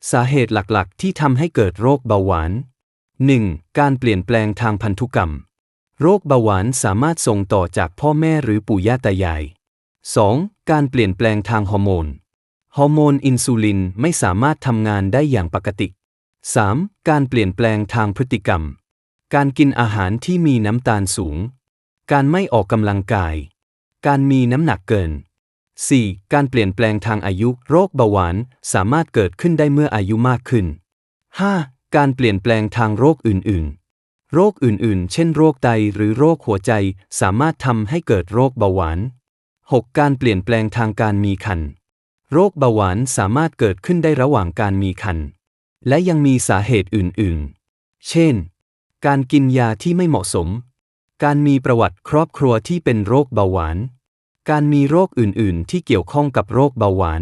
สาเหตุหลักๆที่ทำให้เกิดโรคเบาหวาน 1. การเปลี่ยนแปลงทางพันธุกรรม โรคเบาหวานสามารถส่งต่อจากพ่อแม่หรือปู่ย่าตายาย 2. การเปลี่ยนแปลงทางฮอร์โมน ฮอร์โมนอินซูลินไม่สามารถทำงานได้อย่างปกติ 3. การเปลี่ยนแปลงทางพฤติกรรม การกินอาหารที่มีน้ำตาลสูง การไม่ออกกำลังกาย การมีน้ำหนักเกิน 4. การเปลี่ยนแปลงทางอายุ โรคเบาหวานสามารถเกิดขึ้นได้เมื่ออายุมากขึ้น 5. การเปลี่ยนแปลงทางโรคอื่นๆ โรคอื่นๆ เช่นโรคไตหรือโรคหัวใจสามารถทำให้เกิดโรคเบาหวาน 6. การเปลี่ยนแปลงทางการมีครรภ์ โรคเบาหวานสามารถเกิดขึ้นได้ระหว่างการมีครรภ์ และยังมีสาเหตุอื่นๆ เช่น การกินยาที่ไม่เหมาะสม การมีประวัติครอบครัวที่เป็นโรคเบาหวาน การมีโรคอื่นๆ ที่เกี่ยวข้องกับโรคเบาหวาน